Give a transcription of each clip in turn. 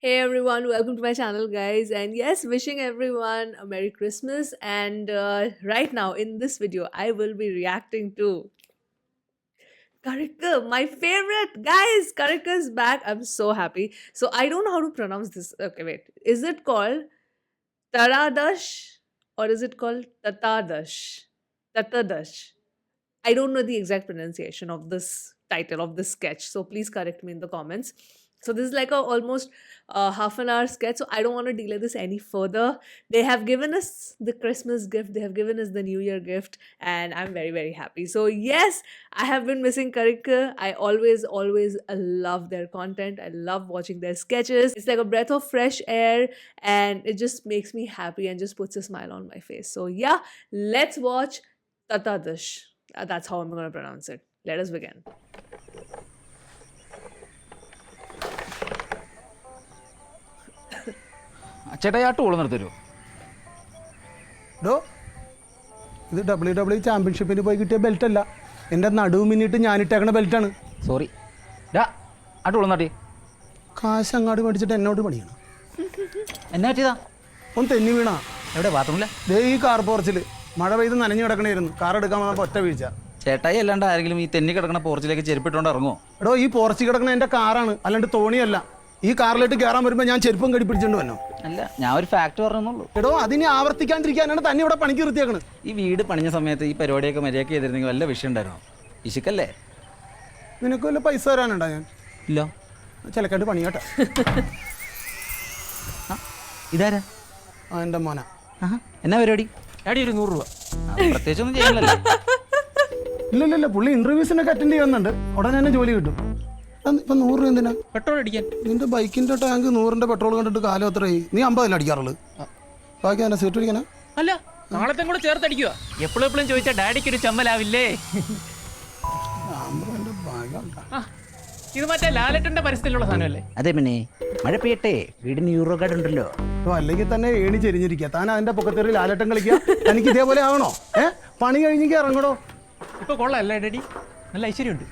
Hey everyone, welcome to my channel, guys. And yes, wishing everyone a Merry Christmas. And right now in this video, I will be reacting to Karika, my favorite. Guys, Karika is back. I'm so happy. So I don't know how to pronounce this. Okay, wait. Is it called Taradash or is it called Tatadash? Tatadash. I don't know the exact pronunciation of this title of this sketch, so please correct me in the comments. So this is like a almost half an hour sketch, so I don't want to delay this any further. They have given us the Christmas gift, they have given us the New Year gift, and I'm very very happy. So yes, I have been missing Karika. I always love their content. I love watching their sketches. It's like a breath of fresh air, and it just makes me happy and just puts a smile on my face. So yeah, let's watch Tatadash. That's how I'm going to pronounce it. Let us begin. ചേട്ടാ ആ tool നിർത്തരുമോ? ഡോ ഇത് WWE ചാമ്പ്യൻഷിപ്പിന് പോയി കിട്ടിയ belt അല്ല, എൻ്റെ നടുവ് മിന്നിട്ട് ഞാനിട്ടേക്കണ ബെൽറ്റാണ്. Sorry ഡാ ആ tool nutty കാശ് അങ്ങാട് മേടിച്ചിട്ട് എന്നോട് പണിയണം. എന്നാ പറ്റിയതാ? ഒന്ന് തെന്നി വീണാ. എവിടെ ബാത്റൂമില്ല? ദേ ഈ കാർ പോർച്ചിൽ മഴ പെയ്ത് നനഞ്ഞു കിടക്കണായിരുന്നു. കാർ എടുക്കാൻ വന്നപ്പോൾ ഒറ്റ വീഴ്ച. ചേട്ടായി അല്ലാണ്ട് ആരെങ്കിലും ഈ തെന്നി കിടക്കണ പോർച്ചിലേക്ക് ചെരുപ്പിട്ടോണ്ട് ഇറങ്ങുമോ? എടോ ഈ പോർച്ചിൽ കിടക്കണ എൻ്റെ കാറാണ്, അല്ലാണ്ട് തോണിയല്ല. ഈ കാറിലേക്ക് കയറാൻ വരുമ്പോൾ ഞാൻ ചെരുപ്പം കടി പിടിച്ചോണ്ട് വന്നോ? അല്ല, ഞാൻ ഒരു ഫാക്ട് പറഞ്ഞെന്നുള്ളൂ. എടോ അതിനെ ആവർത്തിക്കാണ്ടിരിക്കാനാണ് തന്നെ ഇവിടെ പണിക്ക് നിർത്തിയേക്കണത്. ഈ വീട് പണിഞ്ഞ സമയത്ത് ഈ പരിപാടിയൊക്കെ മര്യാദയ്ക്ക് ചെയ്തിരുന്നെങ്കിൽ വല്ല വിഷയം ഉണ്ടായിരുന്നോ? ഇശിക്കല്ലേ? നിനക്ക് വല്ല പൈസ തരാനുണ്ടോ? ഞാൻ ഇല്ല. ചിലക്കാണ്ട് പണിയാട്ടെ. ഇതാരാ? എൻ്റെ മോന. എന്നാ പരിപാടി? ഡാഡി ഒരു 100 രൂപ. പ്രത്യേകിച്ചൊന്നും ചെയ്യാനല്ലോ. ഇല്ല പുള്ളി ഇന്റർവ്യൂസിനൊക്കെ അറ്റൻഡ് ചെയ്യുന്നുണ്ട്. ഉടനെ തന്നെ ജോലി കിട്ടും. ഇപ്പം 100 രൂപ എന്തിനാ? പെട്രോൾ അടിക്കാൻ. നിന്റെ ബൈക്കിന്റെ ടാങ്ക് 100ന്റെ പെട്രോൾ കണ്ടിട്ട് കാലം എത്രയായി? നീ 50 അടിക്കാറുള്ളത്. ബാക്കി തന്നെ സീറ്റ് അടിക്കാനാ? അല്ല, നാളത്തെ കൂടെ ചേർത്തടിക്കുക. എപ്പോഴും ചോദിച്ചാൽ ഡാഡിക്ക് ഒരു ചമ്മലാവില്ലേ? ഇത് മറ്റേ ലാലറ്റന്റെ പരിസ്ഥിതിയിലുള്ള സാധനമല്ലേ? അതെ, പിന്നെ മഴ പെയ്യട്ടെ, വീടിന് യൂറോ കാർഡ് ഉണ്ടല്ലോ. അല്ലെങ്കിൽ തന്നെ ഏണി ചെരിഞ്ഞിരിക്കുക. താൻ അതിന്റെ പൊക്കത്തേറി ലാലട്ടം കളിക്കുക. എനിക്ക് ഇതേപോലെ ആവണോ? പണി കഴിഞ്ഞെങ്കിൽ ഇറങ്ങണോ? ഇപ്പൊ കൊള്ളാല്ലേ ഡാഡി? നല്ല ഐശ്വര്യമുണ്ട്.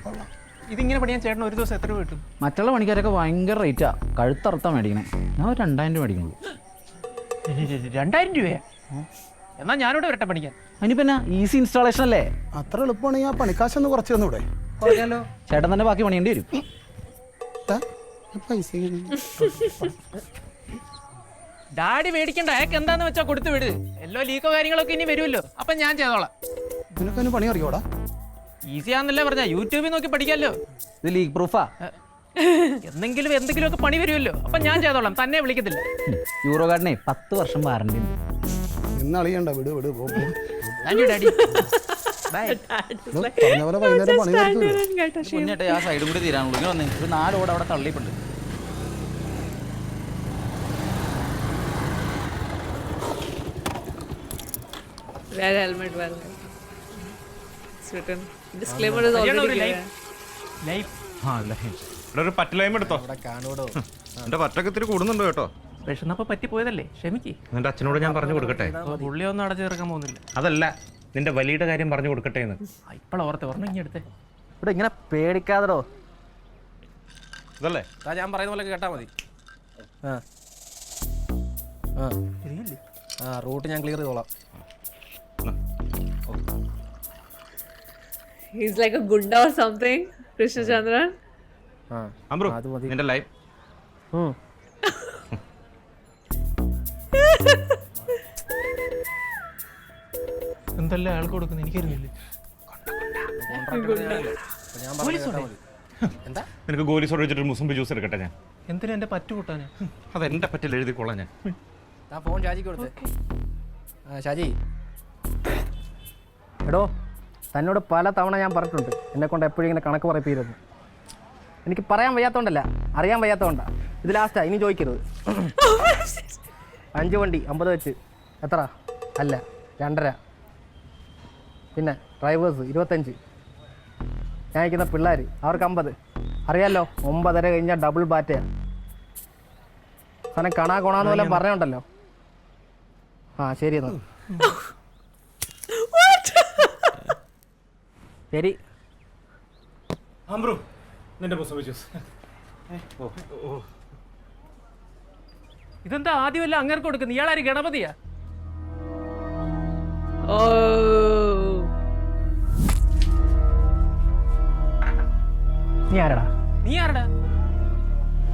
ഇതിങ്ങനെ പണിയാൻ ചേട്ടൻ ഒരു ദിവസം എത്ര രൂപ കിട്ടും? മറ്റുള്ള പണിക്കാരൊക്കെ ഭയങ്കര റേറ്റാ. കഴുത്തറുത്താ മേടിക്കണേ. ഞാൻ ഒരു 2000 രൂപ മേടിക്കുള്ളൂ. 2000 രൂപയാ? എന്നാ ഞാനിവിടെ വരട്ടെ പഠിക്കാൻ. അതിനിപ്പോ എന്നാ, ഈസി ഇൻസ്റ്റാളേഷൻ അല്ലേ? അത്ര എളുപ്പമാണെങ്കിൽ ആ പണിക്കാശൊന്ന് കുറച്ച് തന്നൂടെ? കുറയ്ക്കാലോ. ചേട്ടൻ തന്നെ ബാക്കി പണിയേണ്ടി വരും. പൈസ ഡാഡി മേടിക്കണ്ട, അയാൾക്ക് എന്താന്ന് വെച്ചാ കൊടുത്തു വിട്. എല്ലോ ലീക്കോ കാര്യങ്ങളൊക്കെ ഇനി വരുമല്ലോ, അപ്പൊ ഞാൻ ചെയ്തോളാം. നിനക്കതിന് പണി അറിയോടാ? ഈസി ആണെന്നല്ലേ പറഞ്ഞ, യൂട്യൂബിൽ നോക്കി പഠിക്കാമല്ലോ. ഇത് ലീക്ക് പ്രൂഫാ. എന്തെങ്കിലുമൊക്കെ പണി വരുമല്ലോ, അപ്പൊ ഞാൻ ചെയ്തോളാം, തന്നെ വിളിക്കത്തില്ല. യൂറോ കാർഡിനെ 10 വർഷം വാറണ്ടി ഉണ്ട്. ഇന്ന് അളിയണ്ട, വിട് താങ്ക് യു ഡാഡി. ബൈ. പറഞ്ഞ പോലെ വൈകുന്നേരം പണി നിർത്തി. മുന്നേട്ടെ ആ സൈഡും കൂടി തീരാനുള്ളൂ. ഇങ്ങനെ വന്നേ, ഒരു 4 ഓട് അവിടെ തള്ളിയിട്ടുണ്ട്. Wear helmet, wear helmet. It's written. Disclaimer is already given. Life. ഇവിടെ ഒരു പറ്റലൈം എടുത്തോ. എന്റെ പറ്റൊക്കെ ഇത്തിരി കൂടുന്നുണ്ട് കേട്ടോ. വിഷന്നപ്പോ പറ്റിപ്പോയതല്ലേ, ക്ഷമിക്ക്. നിന്റെ അച്ഛനോട് ഞാൻ പറഞ്ഞു കൊടുക്കട്ടെ? പുള്ളിയൊന്നും അടച്ചു തീർക്കാൻ പോകുന്നില്ല. അതല്ല, നിന്റെ വലിയുടെ കാര്യം പറഞ്ഞു കൊടുക്കട്ടെ എന്ന്. ഇപ്പോഴോർത്തെ ഓർമ്മ ഇങ്ങനെ എടുത്തേ. ഇവിടെ ഇങ്ങനെ പേടിക്കാതടോ. ഇതല്ലേ ഞാൻ പറയുന്ന പോലെ കേട്ടാ മതി. റൂട്ട് ഞാൻ ക്ലിയർ ചെയ്തോളാം. He's like a gunda or something. Krishna Chandran. അമ്രു, നിന്റെ ലൈഫ്. എന്തല്ലേ ആൾക്ക് കൊടുക്കുന്നത് എനിക്കറിയില്ലേ. എന്താ നിനക്ക് ഗോലി സോഡ് വെച്ചിട്ട് മുസംബി ജ്യൂസ് എടുക്കട്ടെ ഞാൻ? എന്തിനാ എന്റെ പറ്റു കൂട്ടാനാ? അതെന്റെ പറ്റിൽ എഴുതിക്കോളാം ഞാൻ. ഫോൺ ഷാജിക്ക് കൊടുത്തേ. ഷാജി, എടോ, തന്നോട് പല തവണ ഞാൻ പറഞ്ഞിട്ടുണ്ട് എന്നെക്കൊണ്ട് എപ്പോഴും ഇങ്ങനെ കണക്ക് പറയിപ്പിക്കരുത്. എനിക്ക് പറയാൻ വയ്യാത്തതുകൊണ്ടല്ല, അറിയാൻ വയ്യാത്തതുകൊണ്ടാണ്. ഇത് ലാസ്റ്റാ, ഇനി ചോദിക്കരുത്. 5 വണ്ടി 50 വെച്ച് എത്ര? അല്ല 2.5. പിന്നെ ഡ്രൈവേഴ്സ് 25. ഞാൻ അയക്കുന്ന പിള്ളേർ അവർക്ക് 50. അറിയാമല്ലോ, 9:30 കഴിഞ്ഞാൽ ഡബിൾ ബാറ്റയാണ്. സാധനം കണാ കൊണാന്ന് വല്ലതും പറഞ്ഞുണ്ടല്ലോ. ആ ശരി എന്നാൽ. ശരി. അമ്രു, നിന്റെ മുസംബി ജ്യൂസ്. ഇതെന്താ ആദ്യമല്ല അങ്ങേർക്ക് കൊടുക്കുന്നത്? ഇയാളാര് ഗണപതിയാ? Oh. നീ ആരടാ? നീ ആരടാ?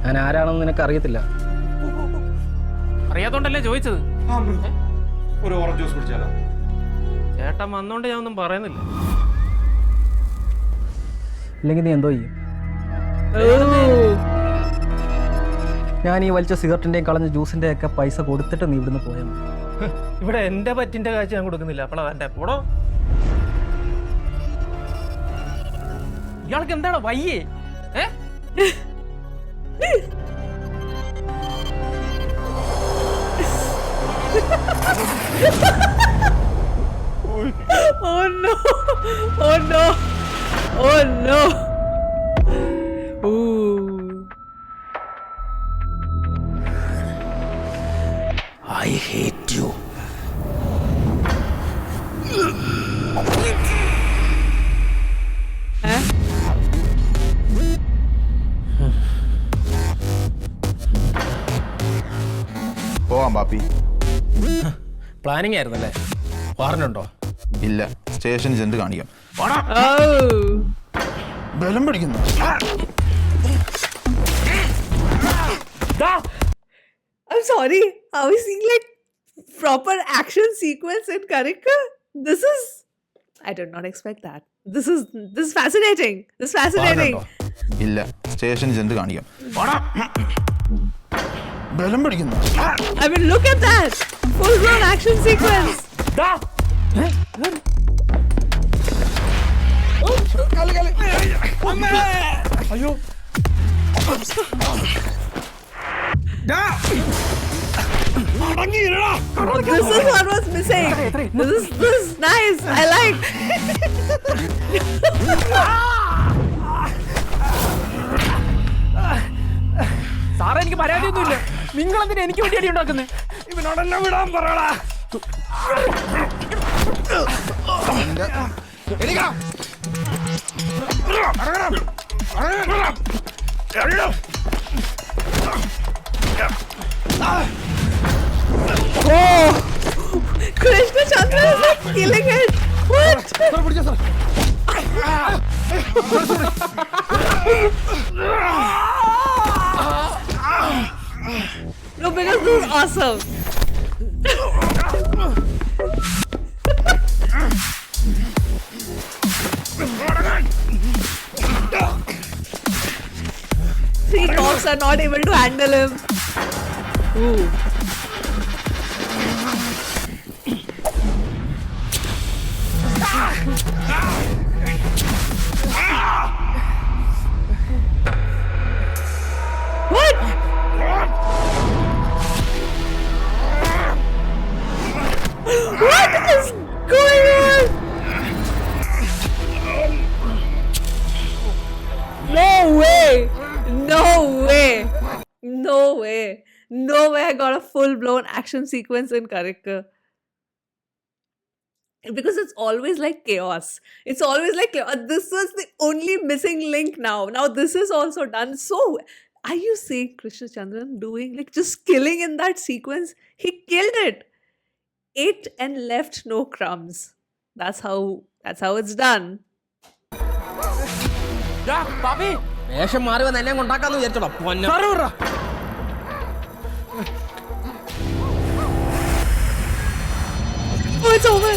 ഞാൻ ആരാണെന്ന് നിനക്ക് അറിയത്തില്ല. അറിയാത്തോണ്ടല്ലേ ചോദിച്ചത്. ഒരു ഓറഞ്ച് ജ്യൂസ് കുടിച്ചാലോ? ചേട്ടൻ വന്നോണ്ട് ഞാൻ ഒന്നും പറയുന്നില്ല. ഇല്ലെങ്കിൽ നീ എന്തോ ചെയ്യും? Oh. ഞാൻ ഈ വലിച്ച സിഗരറ്റിൻ്റെയും കളഞ്ഞ ജ്യൂസിൻ്റെ ഒക്കെ പൈസ കൊടുത്തിട്ട് നീ ഇവിടുന്ന് പോയാൽ മതി. ഇവിടെ എന്റെ പറ്റിന്റെ കാഴ്ച ഞാൻ കൊടുക്കുന്നില്ല. അപ്പോഴാ എന്റെ പോടോ. ഇയാൾക്ക് എന്താണ് വയ്യേ? Oh no! Oh no! Oh no! Ooh. I hate you. Huh? പോവാം പാപ്പി. പ്ലാനിങ് ആയിരുന്നല്ലേ? വാറനുണ്ടോ? ഇല്ല, സ്റ്റേഷനിൽ ചെന്ന് കാണിക്കാം. Oh. ബലം പിടിക്കുന്നു. I'm sorry. Are we seeing like proper action sequence in Karika? This is. I did not expect that. This is fascinating. This is fascinating. ഇല്ല, സ്റ്റേഷനിൽ ചെന്ന് കാണിക്കാം. ബലം പിടിക്കുന്നു. I mean, look at that. Full blown action sequence. അയ്യോ, This is what was missing. This is nice. I like. സാറേ, എനിക്ക് പരാതിയൊന്നുമില്ല. നിങ്ങൾ എന്തിനാ എനിക്ക് വേണ്ടി അടി ഉണ്ടാക്കുന്നത്? ഇവനോടെല്ലാം വിടാൻ പറയടാ. Oh, Krishna Chandra is like killing it. What? No, because this is awesome. Three cops are not able to handle him. Ooh. What? What is going on? No way! No way! No way! No way I got a full-blown action sequence in Karika. Because it's always like chaos. It's always like chaos. This was the only missing link now. Now this is also done. So, are you seeing Krishna Chandran doing like just killing in that sequence? He killed it. Ate and left no crumbs. That's how it's done. Pappi, വേഷം മാറി വന്ന് എന്നെ കൊണ്ടാക്കാന്ന് വിചാരിച്ചോടാ. Oh, it's over.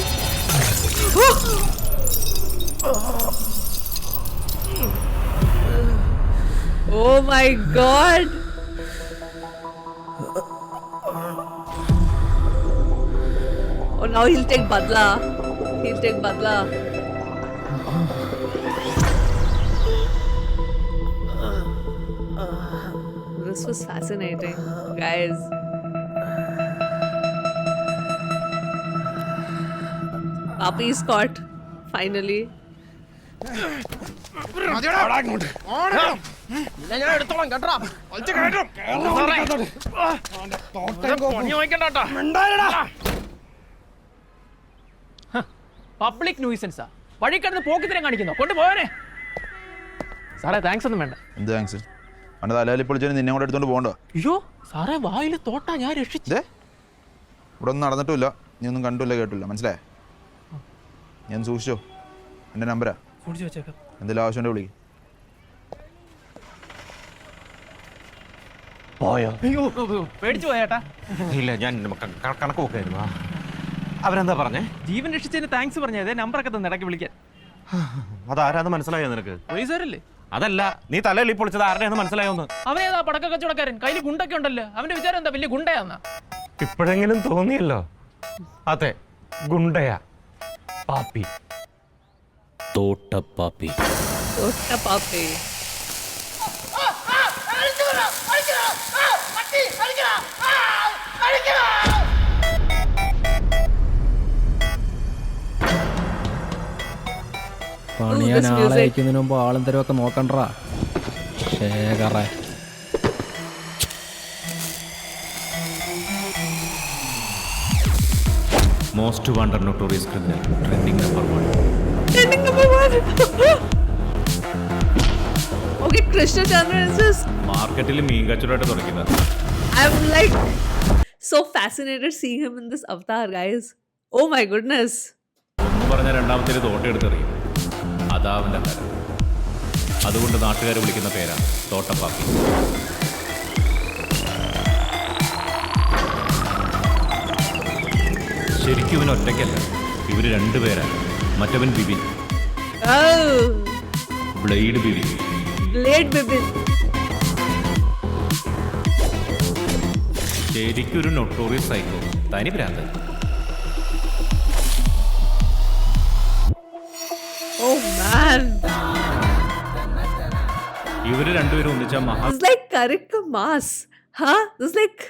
Oh my god. Oh, now he'll take badla. He'll take badla. This was fascinating, guys. Papi is caught, finally. ഞാൻ എടുത്തോളാം കേട്ടോ. Public ന്യൂസൻസാ. വഴി കിടന്ന് പോക്കിത്തരം കാണിക്കുന്നു. കൊണ്ടുപോയനെ. സാറേ, താങ്ക്സ് ഒന്നും വേണ്ട. എന്ത് താങ്ക്സ്? അവൻ്റെ തലയിൽ പൊളിച്ചതിന് നിന്നെ കൂടെ എടുത്തോണ്ട് പോകണ്ടോ? അയ്യോ സാറേ വായിൽ തോട്ടാ ഞാൻ രക്ഷിച്ചേ. ഇവിടെ ഒന്നും നടന്നിട്ടില്ല, നീ ഒന്നും കണ്ടില്ല കേട്ടില്ല, മനസ്സിലായേ? ഞാൻ സൂക്ഷിച്ചോ, എൻ്റെ നമ്പരാ, കുടിച്ചു വെച്ചേക്കാം. എന്തെങ്കിലും ആവശ്യമുണ്ടെങ്കിൽ വിളിക്കും. അയ്യോ പേടിച്ചു പോയേട്ടാ. ഇല്ല, ഞാൻ കണക്ക് നോക്കായിരുന്നു. അവരെന്താ പറഞ്ഞേ? ജീവൻ രക്ഷിച്ചതിന് താങ്ക്സ് പറഞ്ഞേ. അതേ നമ്പറൊക്കെ തന്നെ ഇടയ്ക്ക് വിളിക്കാൻ. അതാരാന്ന് മനസ്സിലായോ നിനക്ക്? പോലീസുകാരല്ലേ? അതല്ല, നീ തലയിൽ പൊളിച്ചത് ആരുടെയാന്ന് മനസ്സിലായോന്ന്? അവനേതാ പടക്ക കച്ചവടക്കാരൻ, കയ്യിൽ ഗുണ്ടൊക്കെ ഉണ്ടല്ലോ. അവന്റെ വിചാരം എന്താ വലിയ ഗുണ്ടയാന്നാ? ഇപ്പോഴെങ്കിലും തോന്നിയല്ലോ. അതെ, ഗുണ്ടയാ, പാപ്പി, തോട്ടപ്പാപ്പി. തോട്ടപ്പാപ്പി. പണിയാൻ ആളെ അയക്കുന്നതിന് മുമ്പ് ആളും തരവൊക്കെ നോക്കണ്ടാ ശേഖറേ. Most wanted notorious criminal, trending number 1. Trending number 1. Okay, Krishna Chandran is just... മാർക്കറ്റിൽ മീൻ കച്ചവടമായിട്ട് തുടങ്ങിയത്. I'm like so fascinated seeing him in this avatar, guys. Oh my goodness. ഒന്ന് പറഞ്ഞ രണ്ടാമത്തേത് തോട്ടെടുത്തെറിയും. അതാ അവൻ്റെ തരം. അതുകൊണ്ട് നാട്ടുകാർ വിളിക്കുന്ന പേരാണ് തോട്ടപ്പാപ്പി. ശരിക്കും ഇവൻ ഒറ്റയ്ക്കല്ല, ഇവര് രണ്ടുപേരാണ്. മറ്റവൻ Bibin, Oh, blade Bibin. Blade Bibin. ശരിക്കും ഒരു നൊട്ടോറിയസ് സൈക്കോ, തനി ഭ്രാന്തൻ. Oh man. ഇവര് രണ്ടുപേരും ഒന്നിച്ച മഹാ. It's like Karika Mass. Huh? It's like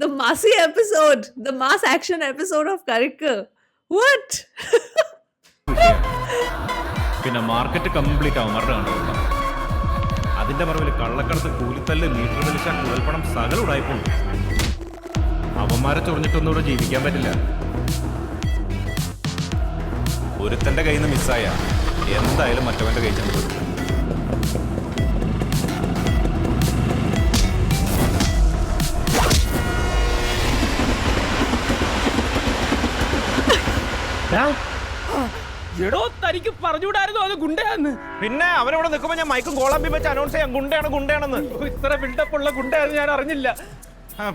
the Massy episode, the mass action episode of Karika. What? പിന്നെ മാർക്കറ്റ് കംപ്ലീറ്റ് അവന്മാരുടെ കണ്ടുകൊണ്ട. അതിന്റെ മറവിൽ കള്ളക്കടത്ത്, കൂലിത്തല്ല്, മീറ്റർ വലിച്ച, കുഴൽപ്പണം, സകല ഉടായിപ്പുണ്ട്. അവന്മാരെ ചൊറിഞ്ഞിട്ടൊന്നും ഇവിടെ ജീവിക്കാൻ പറ്റില്ല. ഒരുത്തന്റെ കയ്യിൽ നിന്ന് മിസ്സായ എന്തായാലും മറ്റവന്റെ കയ്യിൽ ചെന്ന് പെടും. എടോ തനിക്ക് പറഞ്ഞുകൂടായിരുന്നു അത് ഗുണ്ടയാന്ന്. പിന്നെ അവനവിടെ നിൽക്കുമ്പോൾ ഞാൻ മൈക്കും കോളാമ്പി വെച്ച് അനൗൺസ് ചെയ്യാം, ഗുണ്ടയാണ് ഗുണ്ടയാണെന്ന്. ഇത്ര ബിൽഡപ്പ് ഉള്ള ഗുണ്ടയാന്ന് ഞാൻ അറിഞ്ഞില്ല.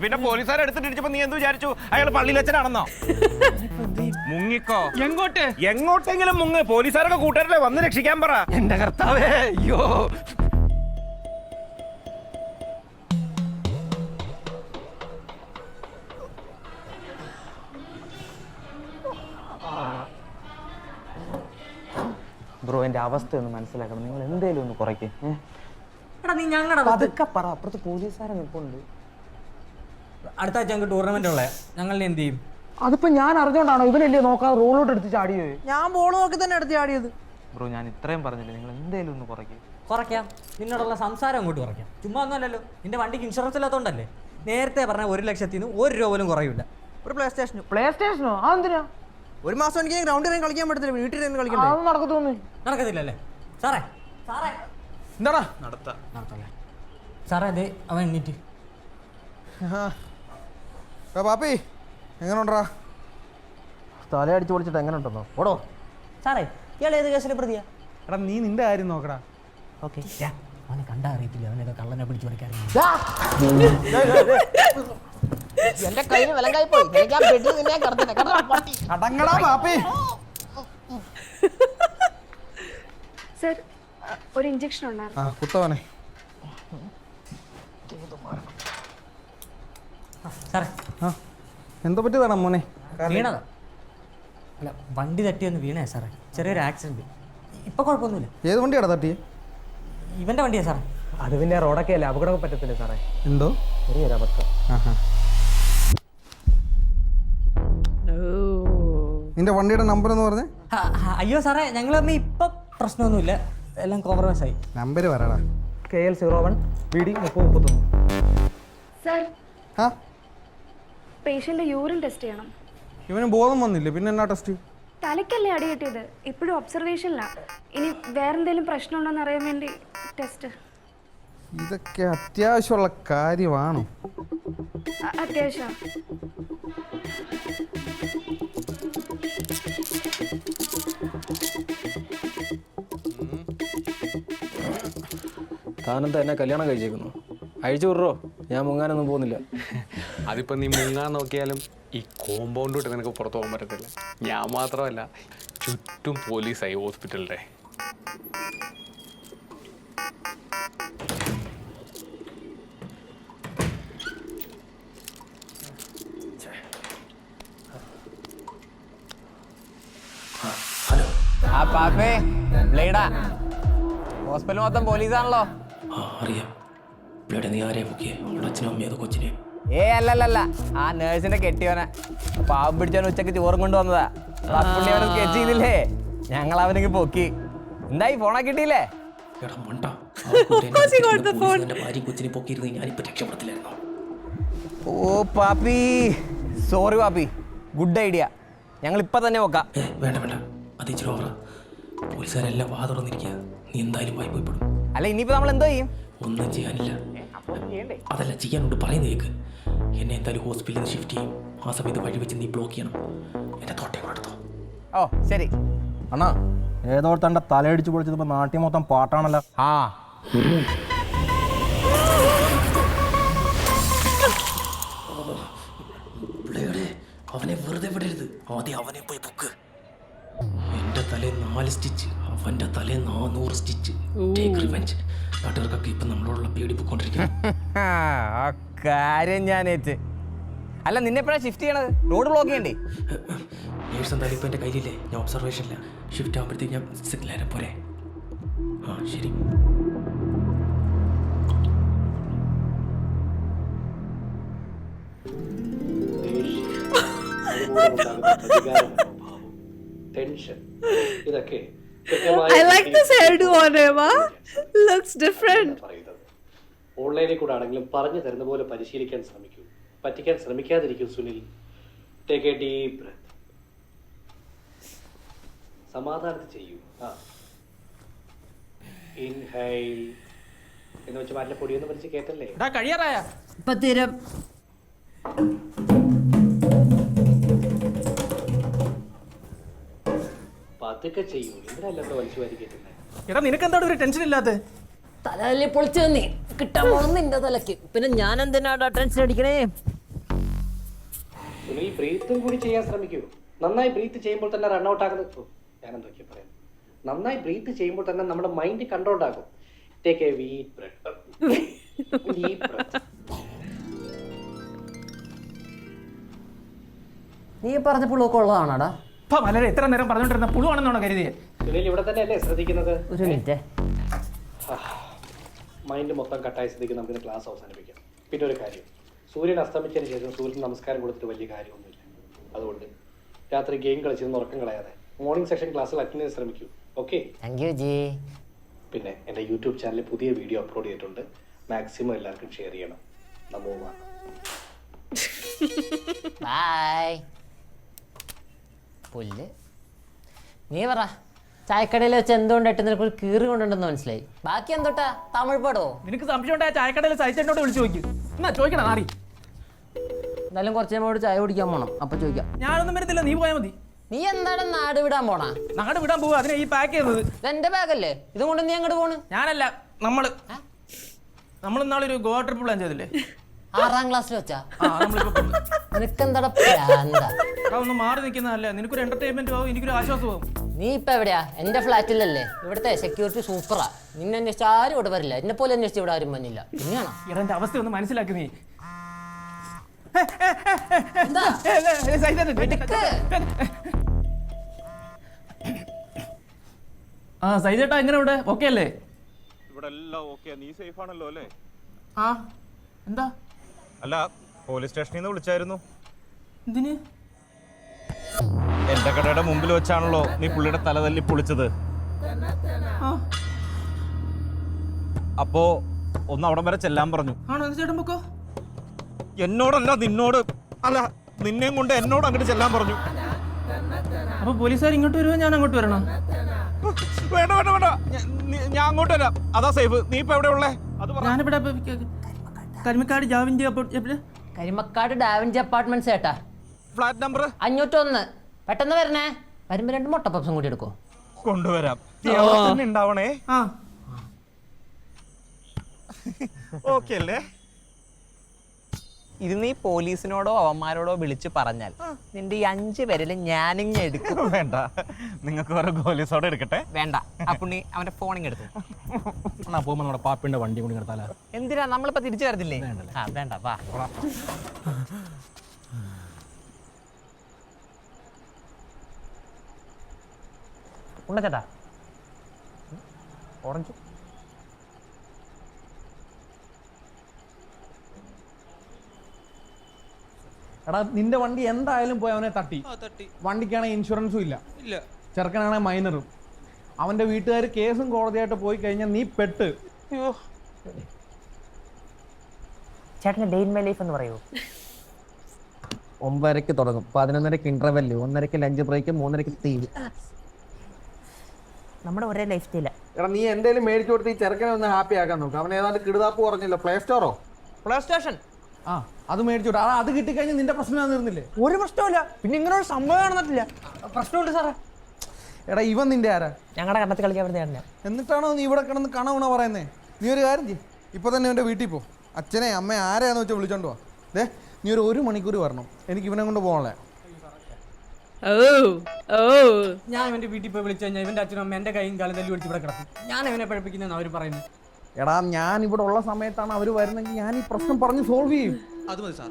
പിന്നെ പോലീസുകാരെ എടുത്തിട്ടിരിച്ചപ്പോ നീ എന്ത് വിചാരിച്ചു? അയാൾ പള്ളിയിലച്ചനാണെന്നോ? മുങ്ങിക്കോ. എങ്ങോട്ട്? എങ്ങോട്ടെങ്കിലും മുങ്ങ്. പോലീസുകാരൊക്കെ കൂട്ടുകാരല്ലേ, വന്ന് രക്ഷിക്കാൻ പറ. എന്റെ കർത്താവേ, അയ്യോ. ബ്രോ എൻ്റെ അവസ്ഥ ഒന്ന് മനസ്സിലാക്കണം. നിങ്ങൾ എന്തേലും ഒന്ന് കുറയ്ക്ക്. എടാ നീ ഞങ്ങളുടെ പതുക്കെ പറ, അപ്പുറത്ത് പോലീസുകാരെ നിൽപ്പുണ്ട്. അടുത്ത ആഴ്ച ഞങ്ങൾക്ക് ടൂർണമെന്റ് ഉള്ള ഞങ്ങൾ എന്ത് ചെയ്യും? അതിപ്പോ ഞാൻ അറിഞ്ഞോണ്ടാണോ ഇവനല്ലേ നോക്കാതെ റോളോട്ട് എടുത്ത് ചാടിയത്? ഞാൻ ബോൾ നോക്കി തന്നെ എടുത്ത് ചാടിയത്. ബ്രോ ഞാൻ ഇത്രയും പറഞ്ഞില്ലേ, നിങ്ങൾ എന്തേലും ഒന്ന് കുറയ്ക്ക്. കുറയ്ക്കാം, നിന്നോടുള്ള സംസാരം അങ്ങോട്ട് കുറയ്ക്കാം. ചുമ്മാ ഒന്നുമല്ലല്ലോ, നിന്റെ വണ്ടിക്ക് ഇൻഷുറൻസ് ഇല്ലാത്തതുകൊണ്ടല്ലേ. നേരത്തെ പറഞ്ഞ 1 ലക്ഷത്തിന് 1 രൂപ പോലും കുറയില്ല. ഒരു പ്ലേ സ്റ്റേഷനോ അതെന്തിനാ? ഒരു മാസം എനിക്ക് ഗ്രൗണ്ടിൽ കളിക്കാൻ പറ്റത്തില്ല, വീട്ടിൽ നിന്ന് കളിക്കണ്ടേ? നടക്കത്തില്ല അല്ലേ സാറേ? സാറേ എന്താടാ? നടത്തല്ലേ സാറേ? അതെ അവൻ എണ്ണീറ്റ്. പാപ്പി എങ്ങനെ തലയടിച്ച് പൊളിച്ചിട്ട് എങ്ങനെ ഉണ്ടെന്നോ? ഓടോ സാറേ ഇയാൾ ഏത് കേസിലെ പ്രതിയാ? എടാ നീ നിന്റെ കാര്യം നോക്കടാ. ഓക്കെ, അവനെ കണ്ടാ അറിയത്തില്ല, അവനേതോ കള്ളനെ പിടിച്ചു പറിക്കാൻ. എന്റെ കയ്യിൽ വിലങ്കായി പോയി. അടങ്ങടാ പാപ്പി. സർ ഒരു ഇഞ്ചക്ഷൻ ഉണ്ടായിരുന്നു. ആ കുത്തവനെ. സാറേ ആ എന്താ പറ്റിയതാണ് മോനെ? വീണതാ. അല്ല വണ്ടി തട്ടിയൊന്ന് വീണേ സാറേ, ചെറിയൊരു ആക്സിഡന്റ്. ഇപ്പൊ കുഴപ്പമൊന്നുമില്ല. ഏത് വണ്ടിയാടാ തട്ടിയെ? ഇവന്റെ വണ്ടിയാ സാറേ. അത് പിന്നെ റോഡൊക്കെ അല്ലേ, അപകടമൊക്കെ പറ്റത്തില്ല സാറേ. എന്തോ ചെറിയൊരു അബദ്ധം. നിന്റെ വണ്ടിയുടെ നമ്പർ എന്ന് പറഞ്ഞേ? അയ്യോ സാറേ, ഞങ്ങൾ തമ്മിൽ ഇപ്പൊ പ്രശ്നമൊന്നുമില്ല, എല്ലാം കോംപ്രമൈസ് ആയി. നമ്പർ പറയടാ. KL 01 BD 3031. സർ ആ പേഷ്യന്റ് യൂറിൻ ടെസ്റ്റ് ചെയ്യണം. ഇവന് ബോധം വന്നില്ലേ, പിന്നെ എന്നാ ടെസ്റ്റ്? തലയ്ക്കല്ലേ അടി കിട്ടിയത്, ഇപ്പോഴും ഒബ്സർവേഷനിലാണ്. ഇനി വേറെന്തെങ്കിലും പ്രശ്നമുണ്ടോന്ന് അറിയാൻ വേണ്ടി ടെസ്റ്റ്. ഇതൊക്കെ അത്യാവശ്യമുള്ള കാര്യമാണോ? അത്യാവശ്യം. താനെന്താ എന്നെ കല്യാണം കഴിച്ചേക്കുന്നു? അഴിച്ചു വിടറോ, ഞാൻ മുങ്ങാനൊന്നും പോകുന്നില്ല. അതിപ്പോൾ നീ മുങ്ങാൻ നോക്കിയാലും ഈ കോമ്പൗണ്ട് വിട്ട് നിനക്ക് പുറത്ത് പോകാൻ പറ്റത്തില്ല. ഞാൻ മാത്രമല്ല, ചുറ്റും പോലീസായി ഹോസ്പിറ്റലിൻ്റെ. ആ പാപ്പേ, ബ്ലേഡാ, ഹോസ്പിറ്റൽ മൊത്തം പോലീസാണല്ലോ. അറിയാം. നീ ആരെയും മുക്കിയേ? അച്ഛനും അമ്മയോ കൊച്ചിനെയും? അല്ലല്ല, ആ നേഴ്സിന്റെ കെട്ടിയോനെ പാവം പിടിച്ചവൻ ഉച്ചക്ക് ചോറും കൊണ്ടുവന്നതാ. അവന് സ്കെച്ച് ചെയ്തില്ലേ, ഞങ്ങൾ അവനെങ്കിൽ പൊക്കി. എന്തായി, ഫോണൊക്കെ കിട്ടിയില്ലേ? ഓ Pappi, sorry Pappi, good idea. ഞങ്ങൾ ഇപ്പൊ തന്നെ നോക്കാം. വേണ്ട വേണ്ട, അത് ഇച്ചിരി ഓവറാ. പോലീസുകാരെല്ലാം വാ തുറന്നിരിക്കുക. നീ എന്തായാലും വായി പോയിപ്പെടും. അല്ല, ഇനിയിപ്പോ നമ്മൾ എന്തോ ചെയ്യും? ഒന്നും ചെയ്യാനില്ല. അതല്ല, ചെയ്യാനുണ്ട്, പറയുന്നേക്ക്. എന്നെ എന്തായാലും ഹോസ്പിറ്റലിൽ നിന്ന് ഷിഫ്റ്റ് ചെയ്യും. ആ സമയത്ത് വഴി വെച്ച് നീ ബ്ലോക്ക് ചെയ്യണം. എന്റെ തോട്ടയും കൊടുത്തോ. ഓ ശരി. അണ്ണാ, ഏതോർത്തണ്ട തലയടിച്ച് പൊളിച്ചത് നാട്ടിൽ മൊത്തം പാട്ടാണല്ലോ. ആ അവനെ വെറുതെ വിടരുത്. ആദ്യം അവനെ പോയി പൊക്ക്. എന്റെ തലേ 4 സ്റ്റിച്ച്, അവന്റെ തലേ 400 സ്റ്റിച്ച്. Take revenge. നാട്ടുകാർക്കൊക്കെ ഇപ്പൊ നമ്മളോടുള്ള പേടി പൊക്കൊണ്ടിരിക്കും. ആ കാര്യം ഞാൻ ഏറ്റ്. അല്ല, നിന്നെ എപ്പോഴാണ് ഷിഫ്റ്റ് ചെയ്യണത്? റോഡ് ബ്ലോക്ക് ചെയ്യണ്ടേ? നേഴ്സ് എന്തായാലും ഇപ്പൊ എന്റെ കയ്യിലില്ലേ, ഞാൻ ഒബ്സർവേഷനില്ല. ഷിഫ്റ്റ് ആകുമ്പോഴത്തേക്ക് ഞാൻ സിഗ്നൽ പോരെ. ആ ശരി. I like this hairdo on him. Looks different. ഓൺലൈനിൽ കൂടെ ആണെങ്കിലും പറഞ്ഞു തരുന്ന പോലെ പരിശീലിക്കാൻ ശ്രമിക്കൂ. പറ്റിക്കാൻ ശ്രമിക്കാതിരിക്കൂ Sunil. Take a deep breath. സമാധാനത്തിൽ ചെയ്യൂ. ഇൻഹൈൽ എന്ന് വെച്ച് മാറ്റിലെ പൊടിയൊന്നും വലിച്ച് കേട്ടല്ലേ. കഴിയാറായ ഇപ്പൊ തീരം. പതുക്കെ ചെയ്യൂ. എന്തിനല്ലോ വലിച്ചു വാരി കേട്ടില്ലേ. എടാ, നിനക്കെന്താണ് ഒരു ടെൻഷൻ ഇല്ലാത്ത? തലല്ലേ പൊളിച്ചു തന്നെ കിട്ടാൻ പോണം നിന്റെ തലക്ക്. പിന്നെ ഞാൻ എന്തിനാടാ ടെൻഷൻ അടിക്കണേ? സുനിൽ, ബ്രീത്തും കൂടി ചെയ്യാൻ ശ്രമിക്കൂ. നന്നായി ബ്രീത്ത് ചെയ്യുമ്പോൾ തന്നെ റൺഔട്ട് ആകുന്നത്. ഞാൻ എന്തൊക്കെയാ പറയാം. നന്നായി ബ്രീത്ത് ചെയ്യുമ്പോൾ തന്നെ നമ്മുടെ മൈൻഡ് കൺട്രോൾഡ് ആകും. Take a deep breath. നീ പറഞ്ഞ പുളുവൊക്കെ ഉള്ളതാണോടാ? വളരെ എത്ര നേരം പറഞ്ഞോണ്ടിരുന്ന പുളുവാണെന്നാണോ കരുതിയെ? സുനിൽ, ഇവിടെ തന്നെ അല്ലേ ശ്രദ്ധിക്കുന്നത്? ഒരു മിനിറ്റ്. മൈൻഡ് മൊത്തം കട്ടായി സ്ഥിതിക്ക് നമുക്കിന്ന് ക്ലാസ് അവസാനിപ്പിക്കാം. പിന്നെ ഒരു കാര്യം, സൂര്യൻ അസ്തമിച്ചതിന് ശേഷം സൂര്യൻ നമസ്കാരം കൊടുത്തിട്ട് വലിയ കാര്യമൊന്നുമില്ല. അതുകൊണ്ട് രാത്രി ഗെയിം കളിച്ചിരുന്ന് ഉറക്കം കളയാതെ മോർണിംഗ് സെഷൻ ക്ലാസ്സിൽ അറ്റൻഡ് ചെയ്യാൻ ശ്രമിക്കൂ. ഓക്കെ? Thank you G. പിന്നെ എൻ്റെ യൂട്യൂബ് ചാനലിൽ പുതിയ വീഡിയോ അപ്ലോഡ് ചെയ്തിട്ടുണ്ട്. മാക്സിമം എല്ലാവർക്കും ഷെയർ ചെയ്യണം. നമോ. ബൈ. പുല്ല്. നീ പറ, ചായക്കടയിൽ വെച്ച് എന്തുകൊണ്ടായിട്ട് നിനക്ക് ഒരു കീറി കൊണ്ടുണ്ടെന്ന് മനസ്സിലായി. ബാക്കി എന്തോട്ടാ, തമിഴ് പടോ? നിനക്ക് സംശയം ഉണ്ടായ ചായക്കടയിൽ സഹിച്ചോട്ട് വിളിച്ചു നോക്കി. എന്നാ ചോദിക്കണം നാറി. എന്തായാലും കുറച്ച് നേരം ചായ കുടിക്കാൻ പോണം, അപ്പൊ ചോദിക്കാം. ഞാനൊന്നും വരുന്നില്ല, നീ പോയാൽ മതി. നീ എന്താണ് നാട് വിടാൻ പോണാ? നാട് വിടാൻ പോവാ. അതിനെ ഈ പാക്ക് ചെയ്യുന്നത് എന്റെ ബാഗല്ലേ? ഇതും കൊണ്ട് നീ അങ്ങോട്ട് പോണ്? ഞാനല്ല, നമ്മൾ ഇന്നാളൊരു ഗോവ ട്രിപ്പ് പ്ലാൻ ചെയ്തില്ലേ? 6ാം ക്ലാസ്സിൽ വെച്ചാ? നിനക്കെന്താടാ പ്രാന്താ? ഒന്ന് മാറി നിൽക്കുന്നതല്ല, നിനക്കൊരു എന്റർടൈൻമെന്റ് ആവും, എനിക്കൊരു ആശ്വാസമാവും. നീ ഇപ്പൊ എവിടെയാ? എന്റെ ഫ്ലാറ്റിലല്ലേ? ഇവിടുത്തെ സെക്യൂരിറ്റി സൂപ്പറാ. നിന്നെ അന്വേഷിച്ച ആരും ഇവിടെ വരില്ല. എന്നെ പോലെ അന്വേഷിച്ച് ഇവിടെ ആരും വന്നില്ല. ഇങ്ങനെയാണോ? എന്റെ അവസ്ഥ ഒന്ന് മനസ്സിലാക്കി നീ. ആ സൈജേട്ടാ, എങ്ങനെ ഇവിടെ ഓക്കെ അല്ലേ? ഇവിടെ എല്ലാം ഓക്കെ. നീ സേഫ് ആണല്ലോ അല്ലേ? ആ എന്താ? അല്ല, പോലീസ് സ്റ്റേഷനിൽ നിന്ന് വിളിച്ചായിരുന്നു. എന്തിന്? എന്റെ കടയുടെ മുമ്പിൽ വെച്ചാണല്ലോ നീ പുള്ളിയുടെ തല തല്ലി പൊളിച്ചത്. അപ്പോ ഒന്ന് അവിടം വരെ ചെല്ലാൻ പറഞ്ഞു. ആണോ? ചേട്ടൻ പൊക്കോ. എന്നോടല്ല, നിന്നോട്. അല്ല, നിന്നെയും കൊണ്ട് എന്നോട് അങ്ങോട്ട് ചെല്ലാൻ പറഞ്ഞു. അപ്പൊ പോലീസുകാർ ഇങ്ങോട്ട് വരുമോ, ഞാൻ അങ്ങോട്ട് വരണോ? വേണ്ട വേണ്ട വേണ്ട, ഞാൻ അങ്ങോട്ട് വരാം. അതാ സേഫ്. നീ ഇപ്പൊ എവിടെ ഉള്ളേ? ഞാനിവിടെ കരിമക്കാട് ജാവിൻ്റെ കരിമക്കാട് ഡാവിഞ്ചി അപ്പാർട്ട്മെന്റ്സ് ചേട്ടാ. Flat number 501. പെട്ടെന്ന് വരണേ. വരുമ്പോ 2 മുട്ട പപ്സും കൂടി എടുക്കോ? കൊണ്ടുവരാം. ഉണ്ടാവണേ. ഓക്കെ അല്ലേ? ഇത് നീ പോലീസിനോടോ അവന്മാരോടോ വിളിച്ച് പറഞ്ഞാൽ നിന്റെ ഈ 5 പേരിൽ ഞാനിങ്ങ് എടുക്കും. വേണ്ട, നിങ്ങൾക്ക് വേറെ ഗോലീസോടെ എടുക്കട്ടെ. വേണ്ട, അപ്പുണ്ണി അവന്റെ ഫോണിങ് എടുത്തു. എന്നാ പോകുമ്പോൾ നമ്മുടെ പാപ്പിന്റെ വണ്ടി കൂടി എടുത്താലോ? എന്തിനാ, നമ്മളിപ്പോ തിരിച്ചു വരത്തില്ലേ? വേണ്ട, വാ. ഉണ്ടച്ചേട്ടാ ഓറഞ്ച്. എടാ, നിന്റെ വണ്ടി എന്തായാലും പോയി അവനെ തട്ടി. വണ്ടിക്കാണെങ്കിൽ ഇൻഷുറൻസും ഇല്ല, ചെറുക്കനാണെങ്കിൽ മൈനറും. അവന്റെ വീട്ടുകാർ കേസും കോടതിയായിട്ട് പോയി കഴിഞ്ഞാൽ നീ പെട്ട്. ചേട്ടന് ഡേ ഇൻ മൈ ലൈഫ് എന്ന് പറയൂ. 9:30 തുടങ്ങും, 11:30 ഇന്റർവെല്, 1:30 ലഞ്ച് ബ്രേക്ക്, 3:30 തീര്. നമ്മുടെ ഒരേ ലൈഫ് സ്റ്റൈല. എടാ, നീ എന്തേലും മേടിച്ചു കൊടുത്ത് ഈ ചെറുക്കനെ ഒന്ന് ഹാപ്പി ആക്കാൻ നോക്കും. അവൻ ഏതാണ്ട് കിടുതാപ്പ് പറഞ്ഞില്ല, പ്ലേ സ്റ്റോറോ? പ്ലേ സ്റ്റേഷൻ അത് മേടിച്ചു കൊടു. അത് കിട്ടിക്കഴിഞ്ഞാൽ നിന്റെ പ്രശ്നം തീർന്നില്ലേ? ഒരു പ്രശ്നമില്ല. പിന്നെ ഇങ്ങനെ ഒരു സംഭവം നടന്നിട്ടില്ല. പ്രശ്നമുണ്ട് സാറേ. എടാ, ഇവൻ നിന്റെ ആരാ? ഞങ്ങളുടെ കണ്ണത്തിൽ കളിക്കാൻ വരുന്ന. എന്നിട്ടാണോ നീ ഇവിടെ കിടന്ന് കണവണ പറയുന്നേ? നീ ഒരു കാര്യം ചെയ്യ്, ഇപ്പൊ തന്നെ എൻ്റെ വീട്ടിൽ പോ. അച്ഛനെ അമ്മയെ ആരെയാന്ന് വെച്ചാൽ വിളിച്ചോണ്ട് പോവാ. നീ ഒരു മണിക്കൂർ വരണം, എനിക്ക് ഇവനെ കൊണ്ട് പോകണേ. ഞാൻ ഇവന്റെ വീട്ടിൽ പോയി വിളിച്ചു കഴിഞ്ഞാൽ ഇവന്റെ അച്ഛനും അമ്മ എന്റെ കൈയും കാലം തല്ലി പിടിച്ച് ഇവിടെ കിടക്കും. ഞാൻ ഇവനെ പഠിപ്പിക്കുന്ന അവർ പറയുന്നു. എടാ, ഞാൻ ഇവിടെ ഉള്ള സമയത്താണ് അവർ വരുന്നെങ്കിൽ ഞാൻ ഈ പ്രശ്നം പറഞ്ഞ് സോൾവ് ചെയ്യും. അത് മതി സാർ.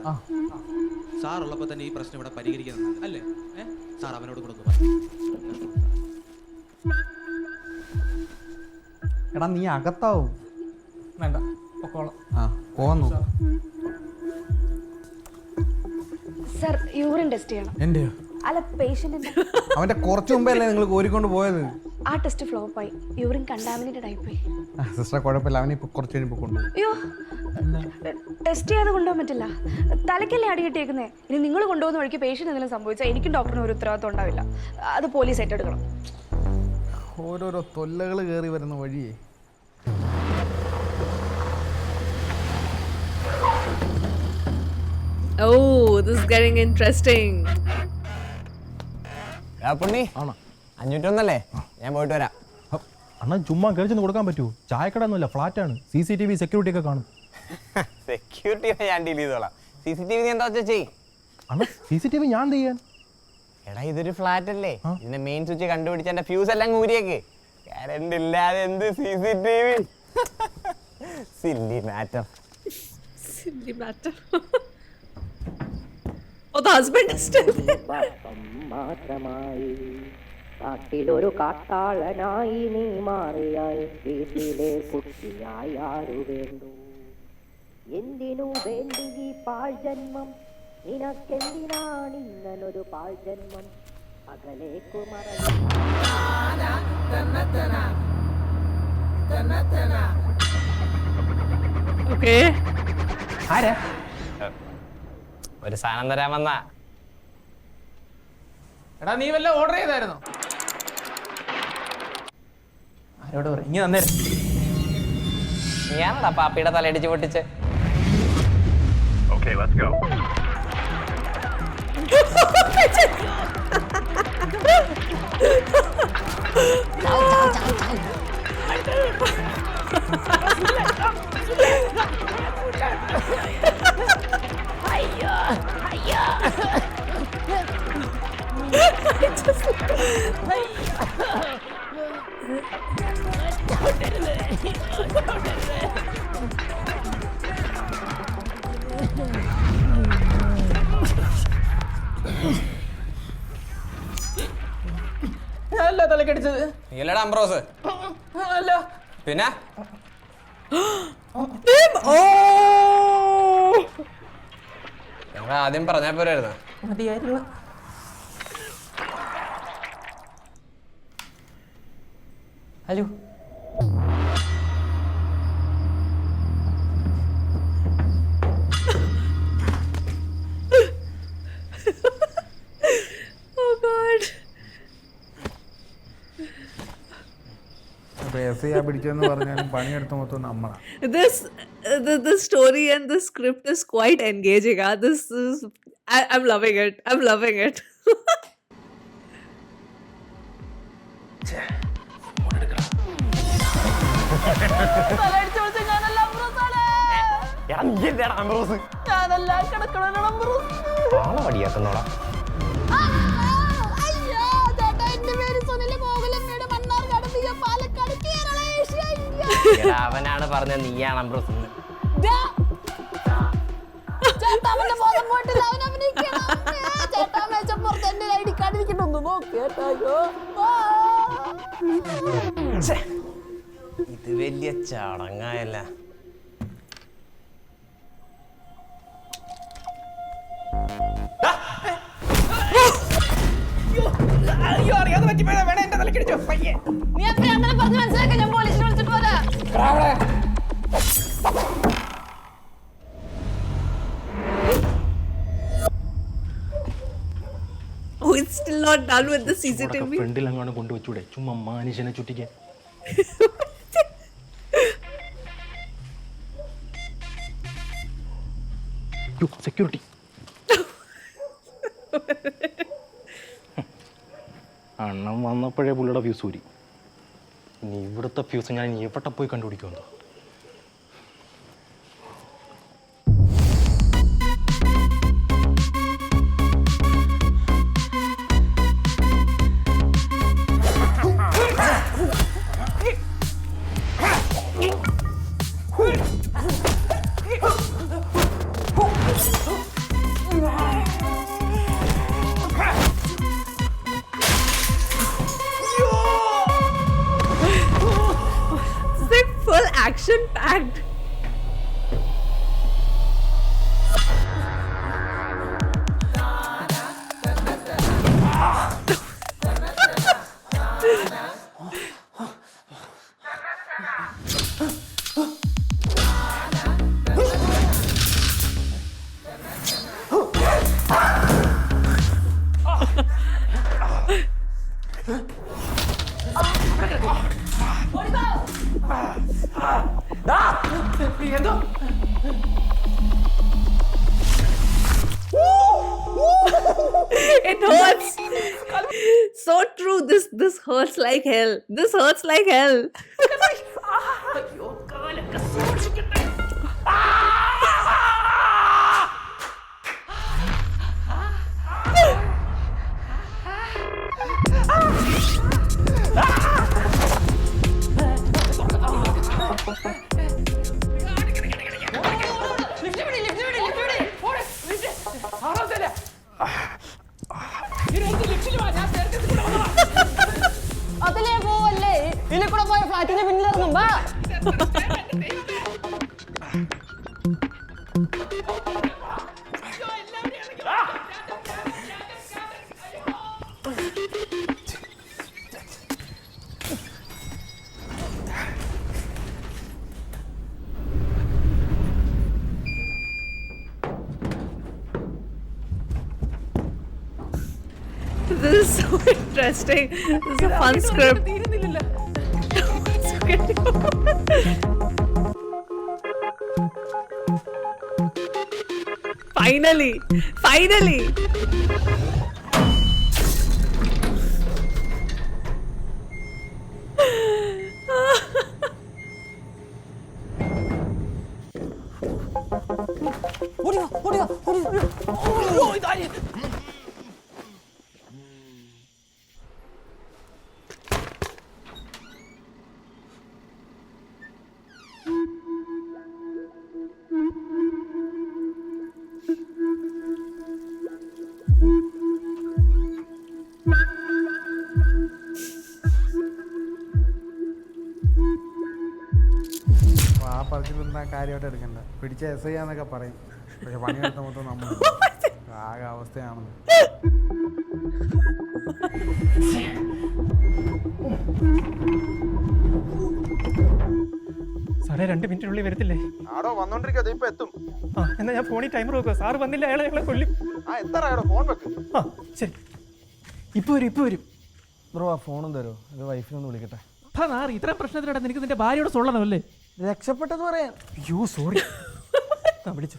സാർ ഉള്ളപ്പോൾ തന്നെ ഈ പ്രശ്നം ഇവിടെ പരിഹരിക്കുന്നത് അല്ലേ? സാർ അവനോട് കൊടുക്കുക. എടാ, നീ അകത്താവും. വേണ്ട, പൊക്കോളാം. പോവാൻ നോക്കാം. സർ, യൂറിൻ ടെസ്റ്റ് ചെയ്യണം. എന്റെയോ? അല്ല, പേഷ്യന്റിന്റെ. അവന്റെ കുറച്ചു മുമ്പേ അല്ലേ നിങ്ങൾ കോരിക്കൊണ്ട് പോയത്? ആ ടെസ്റ്റ് ഫ്ലോപ്പായി. യൂറിൻ കണ്ടാമിനേറ്റഡ് ആയിപ്പോയി. സിസ്റ്റർ, കുഴപ്പമില്ല, അവനെ ഇപ്പൊ കുറച്ച് കഴിയുമ്പോൾ കൊണ്ടുപോകും. അയ്യോ, ടെസ്റ്റ് ചെയ്യാതെ കൊണ്ടുപോകാൻ പറ്റില്ല. തലക്കല്ലേ അടി കിട്ടിയേക്കുന്നേ. ഇനി നിങ്ങൾ കൊണ്ടുപോകുന്ന വഴിക്ക് പേഷ്യന്റ് എന്തെങ്കിലും സംഭവിച്ചാൽ എനിക്കും ഡോക്ടറിന് ഒരു ഉത്തരവാദിത്വം ഉണ്ടാവില്ല. അത് പോലീസ് ഏറ്റെടുക്കണം. ഓരോരോ തൊല്ലകൾ കയറി വരുന്ന വഴിയേ. Oh, this is getting interesting. Punni 501 ഞാൻ പോയിട്ട് വരാം. അണ്ണാ, ചുമ്മാ കഴിച്ചൊന്ന് കൊടുക്കാൻ പറ്റുമോ? ചായക്കട ഒന്നുമില്ല, ഫ്ലാറ്റ് ആണ്. CCTV സെക്യൂരിറ്റി ഒക്കെ കാണും. സെക്യൂരിറ്റി ഞാൻ ഡീൽ ചെയ്തോളാം. CCTV നീ എന്താ വെച്ചാ ചെയ്. അണ്ണാ, CCTV ഞാൻ ചെയ്യാൻ? എടാ, ഇതൊരു ഫ്ലാറ്റ് അല്ലേ, ഇതിന്റെ മെയിൻ സ്വിച്ച് കണ്ടുപിടിച്ച് എന്റെ ഫ്യൂസ് എല്ലാം ഊരിയേക്ക്. കറണ്ട് ഇല്ലാതെ എന്ത് CCTV? Silly matter. Silly matter. Oh, the husband is still there. കാട്ടിലൊരു കാട്ടാളനായി നീ മാറിയാൽ വീട്ടിലെ കുട്ടിയായി ആരു വേണ്ടു? എന്തിനു വേണ്ടി ഈ പാഴ്ജന്മം? നിനക്കെന്തിനാണ് ഇങ്ങനൊരു പാഴ്ജന്മം? അകലേക്കു Okay. ആരാ? ഒരു സാധനം തരാൻ വന്ന. എടാ, നീ വല്ല ഓർഡർ ചെയ്തായിരുന്നോ? ആരോട് പറയും? ഇനി തന്നേരം. ഞാനടാ പാപ്പിയുടെ തലയടിച്ച് പൊട്ടിച്ച്. Okay, let's go. അല്ല തലക്കടിച്ചത്. നീലടാ അംബ്രോസ്. അല്ല പിന്നെ ആദ്യം പറഞ്ഞാ പോരായിരുന്നു. മതിയായിരുന്നു. Hello, Oh God. SI പിടിച്ചെന്ന് പറഞ്ഞാലും പണിയെടുത്ത മൊത്തം നമ്മളാ. The story and the script is quite engaging. This is I'm loving it. I'm loving it. അവനാണ് പറഞ്ഞ നീയാണ് അംബ്രോസ്. ഇത് വലിയ ചടങ്ങായല്ല. അറിയാതെ പറ്റിപ്പോയതാ. വേണേ എന്റെ തലക്കടിച്ചോ പയ്യെ. നീ അത്രയും അങ്ങനെ പറഞ്ഞ് മനസ്സിലാക്കാൻ ഞാൻ പോലീസിനെ വിളിച്ചിട്ട് പോരാ. Oh, it's still not done with the CCTV. ഫ്രണ്ടിൽ അങ്ങോട്ട് കൊണ്ടുവച്ചൂടെ, ചുമ്മാ മനുഷ്യനെ ചുറ്റിക്കാൻ. സെക്യൂരിറ്റി അണ്ണം വന്നപ്പോഴേ പുള്ളിയുടെ ഫ്യൂസ് ഊരി. ഇനി ഇവിടുത്തെ ഫ്യൂസ് ഞാൻ എവിടെ പോയി കണ്ടുപിടിക്കുമെന്നോ. Action-packed. It hurts. So true. This hurts like hell. This hurts like hell. അതിലേ പോവല്ലേ, ഇതിൽ കൂടെ പോയ ഫ്ലാറ്റിന്റെ പിന്നിലിറങ്ങും. വാ. This is so interesting. This is a fun script. Finally. ആ പറച്ചിലൊന്നും കാര്യമായിട്ട് എടുക്കണ്ട. പിടിച്ച SI എന്നൊക്കെ പറയും, പക്ഷെ പണിയെടുത്ത മൊത്തം നമ്മൾ. ആകെ അവസ്ഥയാണെന്ന്. സാറേ 2 മിനിറ്റിനുള്ളിൽ വരത്തില്ലേ? ആടോ വന്നോണ്ടിരിക്കാതെ ഇപ്പൊ എത്തും. എന്നാ ഞാൻ ഫോണിൽ ടൈമർ വെക്കുക. സാറ് വന്നില്ല, അയാളെ കൊല്ലും. എത്ര ഫോൺ വെക്ക്. ശരി, ഇപ്പൊ വരും. ബ്രോ ആ ഫോണും തരുമോ? ഇത് വൈഫിനൊന്ന് വിളിക്കട്ടെ. പൊട്ടനാറി, ഇത്രയും പ്രശ്നത്തിനിടെ നിനക്ക് നിന്റെ ഭാര്യയോട് സൊള്ളണമല്ലേ? രക്ഷപ്പെട്ടെന്ന് പറയാൻ. അയ്യോ സോറി. വിളിച്ചു.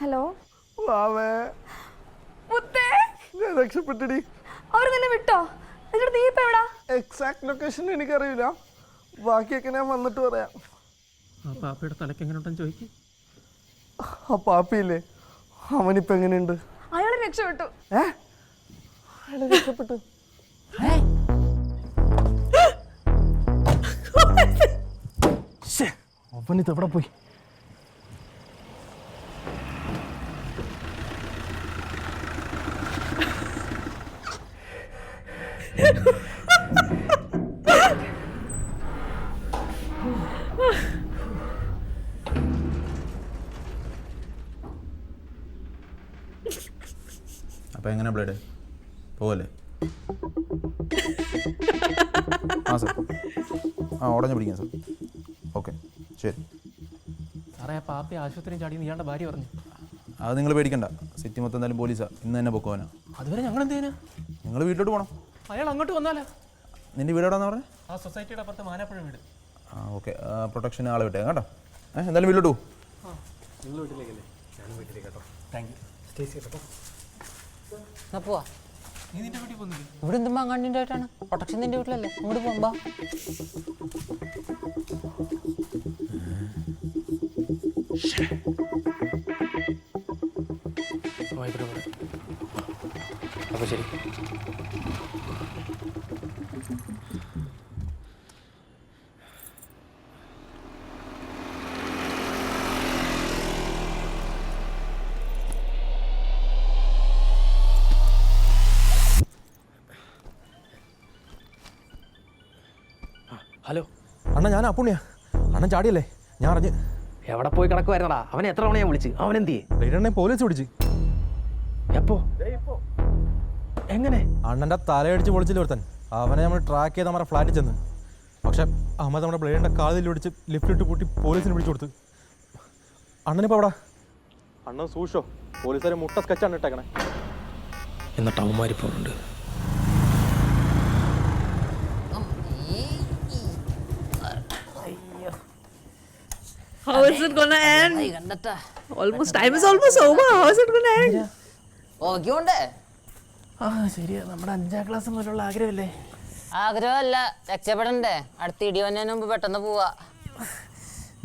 ഹലോ രക്ഷപ്പെട്ടടി. അവർ നിന്നെ വിട്ടോ? നിങ്ങളുടെ നീ ഇപ്പൊ എവിടാ? എക്സാക്ട് ലൊക്കേഷൻ എനിക്കറിയില്ല, ബാക്കിയൊക്കെ ഞാൻ വന്നിട്ട് പറയാം. ആ പാപ്പയുടെ തലക്ക് എങ്ങനെയുണ്ടെന്ന് ചോദിക്കും. ആ പാപ്പിയില്ലേ, അവനിപ്പോ എങ്ങനെയുണ്ട്? അയാളെ രക്ഷപ്പെട്ടു. അയാളെ രക്ഷപ്പെട്ടു. അവനിത് എവിടെ പോയി? അപ്പോൾ എങ്ങനെ ബ്ലേഡ് പോവല്ലേ? ആ സാർ, ആ ഉടനെ പിടിക്കാം സാർ. ഓക്കെ ശരി സാറേ. ആ പാപ്പി ആശുപത്രിയും ചാടി ഇയാളുടെ ഭാര്യ പറഞ്ഞു. അത് നിങ്ങൾ പേടിക്കണ്ട, സിറ്റി മൊത്തം എന്തായാലും പോലീസാണ്, ഇന്ന് തന്നെ പൊക്കോനാ. അതുവരെ ഞങ്ങൾ എന്ത് ചെയ്യാനാ? നിങ്ങൾ വീട്ടിലോട്ട് പോകണം. അയാൾ അങ്ങോട്ട് വന്നാലോ? നിൻ്റെ വീട് എവിടെയാണെന്ന് പറഞ്ഞത്? ആ സൊസൈറ്റിയുടെ അപ്പുറത്ത് മാനാപ്പുഴ വീട്. ആ ഓക്കെ, പ്രൊട്ടക്ഷന് ആളെ വിട്ടേ കേട്ടോ. എന്തായാലും വീട്ടിലോട്ട് പോകും. നിങ്ങൾ വീട്ടിലേക്കല്ലേ? ഞാനും വീട്ടിലേക്ക് കേട്ടോ. Thank you. സ്റ്റേ സേഫ് കേട്ടോ. പോവാ. നീ നിന്റെ വീട്ടിൽ പോകുന്നില്ല? ഇവിടെ എന്തുമ്പോ അങ്ങാണ്ടിൻ്റെ ആയിട്ടാണ്? പ്രൊട്ടക്ഷൻ നിന്റെ വീട്ടിലല്ലേ? അങ്ങോട്ട് പോകുമ്പോ അപ്പോൾ ശരി. ഹലോ അണ്ണ, ഞാൻ അപ്പുണ്ണിയാ. അണ്ണൻ ചാടിയല്ലേ? ഞാൻ അറിഞ്ഞ്. എവിടെ പോയി കിടക്കുമായിരുന്നടാ? അവനെ എത്ര തവണ ഞാൻ വിളിച്ച്? അവൻ എന്ത് ചെയ്യേ? പോലീസ് പിടിച്ച്. എപ്പോ? എങ്ങനെ? അണ്ണൻ്റെ തലയടിച്ച് പൊളിച്ചില്ല ഒരുത്തൻ. അവനെ നമ്മൾ ട്രാക്ക് ചെയ്ത് നമ്മുടെ ഫ്ലാറ്റിൽ ചെന്ന്. പക്ഷെ അഹമ്മദ് നമ്മുടെ ബ്ലേഡിൻ്റെ കാതിൽ ഒടിച്ച് ലിഫ്റ്റിട്ട് പൂട്ടി പോലീസിന് പിടിച്ചു കൊടുത്ത്. അണ്ണനിപ്പോൾ എവിടെ? അണ്ണൻ സൂക്ഷിച്ചോ, പോലീസുകാരെ മുട്ട സ്കെച്ചാണ് ഇട്ടേക്കണേ. എന്നിട്ട് അവന്മാരിപ്പോണ്ട്. How is it gonna end? Almost time is almost over. How is it gonna end? ഓക്കെയുണ്ട്. ആ ശരിയാ, നമ്മുടെ 5ാം ക്ലാസ് മുതലുള്ള ആഗ്രഹമല്ലേ? ആഗ്രഹമല്ല, രക്ഷപ്പെടണ്ടേ? അടുത്ത ഇടിവന്നതിന് മുമ്പ് പെട്ടെന്ന് പോവാ.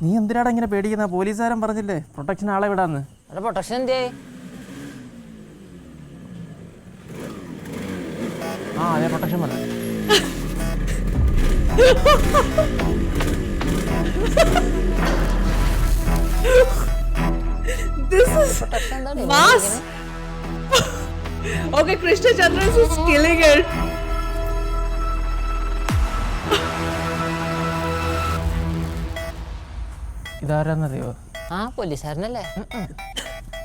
നീ എന്തിനാടാ ഇങ്ങനെ പേടിക്കുന്ന? പോലീസുകാരൻ പറഞ്ഞില്ലേ പ്രൊട്ടക്ഷൻ ആളെ വിടാന്ന്. അവിടെ പ്രൊട്ടക്ഷൻ എന്തേ? ആ അതെ, പ്രൊട്ടക്ഷൻ വന്നു. This is mass. Okay, Krishna Chandran is killing it. ഇതാരാന്നറിയോ? ആ പോലീസുകാരനല്ലേ?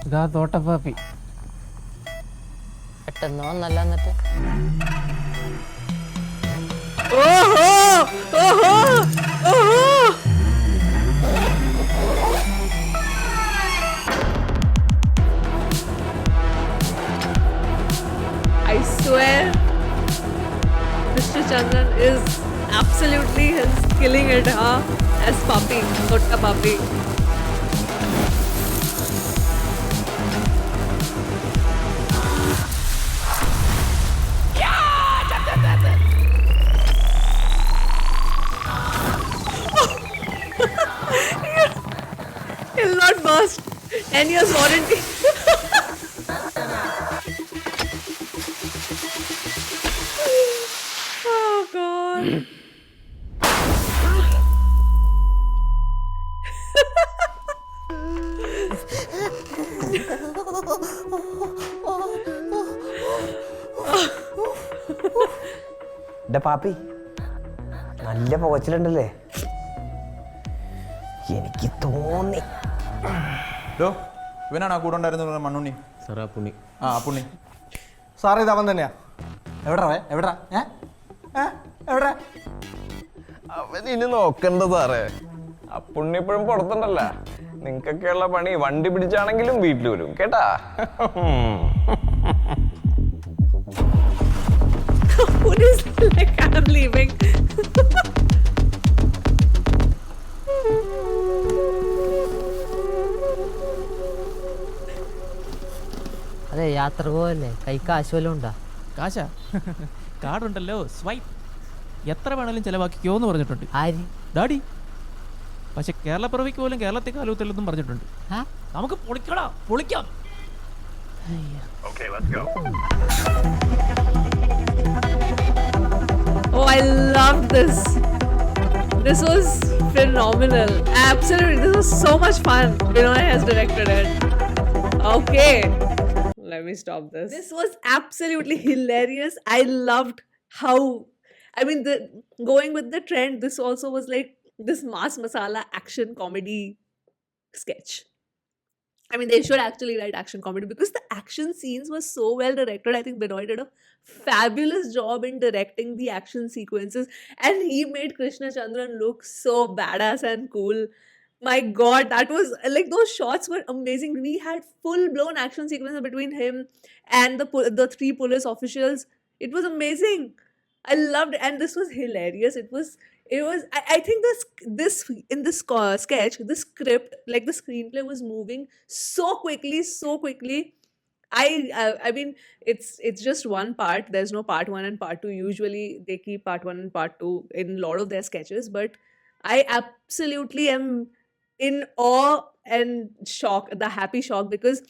ഇതാ തോട്ടപ്പാപ്പി. പെട്ടെന്ന് വന്നല്ല എന്നിട്ട്. ഓഹോ ഓഹോ ഓഹോ. I swear, Mr. Chandran is absolutely killing it, huh? As Papi, Totta Papi. He'll not burst. 10 years warranty. Oh God. Pappi നല്ല പുകച്ചിലുണ്ടല്ലേ? എനിക്ക് തോന്നി. ഇവനാണ് ആ കൂടെ ഉണ്ടായിരുന്ന മണ്ണുണ്ണി. സാറാ പുണ്ണി. ആ പുണ്ണി സാറേ, ഇത് അവൻ തന്നെയാ. എവിടാ എവിടാ എവിടെ? അവൻ ഇനി നോക്കണ്ട സാറേ. ആ പുണ്ണി ഇപ്പോഴും പുറത്തുണ്ടല്ല. നിങ്ങൾക്കൊക്കെയുള്ള പണി വണ്ടി പിടിച്ചാണെങ്കിലും വീട്ടിൽ വരും കേട്ടാ. He's like, I'm leaving. അതെ യാത്ര പോവല്ലേ കൈ കാശ് വല്ലതും ഉണ്ടാ? കാശാ കാർഡുണ്ടല്ലോ, സ്വൈപ്പ് എത്ര വേണേലും ചിലവാക്കിക്കോ എന്ന് പറഞ്ഞിട്ടുണ്ട്. ആര്? ഡാഡി. പക്ഷെ കേരളപ്പിറവിക്ക് പോലും കേരളത്തെ കാലൂത്തല്ലെന്നും പറഞ്ഞിട്ടുണ്ട്. നമുക്ക് പൊളിക്കടാ, പൊളിക്കാം. Oh, I love this. This was phenomenal. Absolutely. This was so much fun. Binoy has directed it. Okay. Let me stop this. This was absolutely hilarious. I loved how, I mean, going with the trend, this also was like this mass masala action comedy sketch. I mean, they should actually write action comedy because the action scenes were so well directed. I think Binoy did a fabulous job in directing the action sequences, and he made Krishna Chandran look so badass and cool. My God, that was like, those shots were amazing. We had full blown action sequences between him and the three police officials. It was amazing. I loved it, and this was hilarious. It was. I think this in this sketch, the script, like the screenplay, was moving so quickly. I mean, it's just one part. There's no part 1 and part 2. Usually they keep part 1 and part 2 in a lot of their sketches, but I absolutely am in awe and shock, the happy shock, because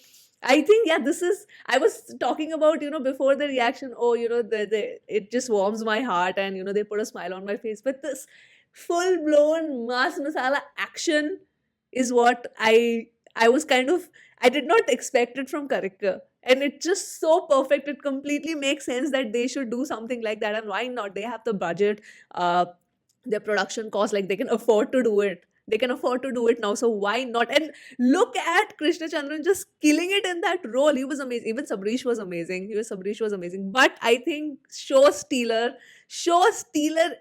I think, yeah, this is, I was talking about, before the reaction, oh, it just warms my heart and, they put a smile on my face. But this full-blown mass masala action is what I was kind of, I did not expect it from Karikar. And it's just so perfect. It completely makes sense that they should do something like that. And why not? They have the budget, their production cost, like they can afford to do it. They can afford to do it now, so why not? And look at Krishna Chandran just killing it in that role. He was amazing. Even Sabrish was amazing. Sabrish was amazing. But I think show stealer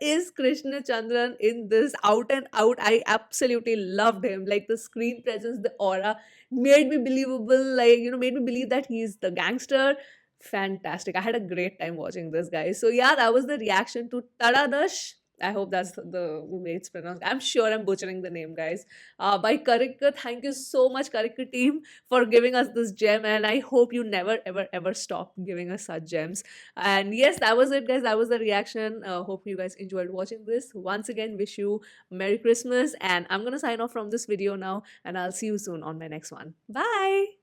is Krishna Chandran in this, out and out. I absolutely loved him. Like the screen presence, the aura made me believable. Like, made me believe that he's the gangster. Fantastic. I had a great time watching this, guys. So yeah, that was the reaction to Taradash. I hope that's the way it's pronounced. I'm sure I'm butchering the name, guys. By Karikar. Thank you so much, Karikar team, for giving us this gem. And I hope you never, ever, ever stop giving us such gems. And yes, that was it, guys. That was the reaction. Hope you guys enjoyed watching this. Once again, wish you Merry Christmas. And I'm going to sign off from this video now. And I'll see you soon on my next one. Bye.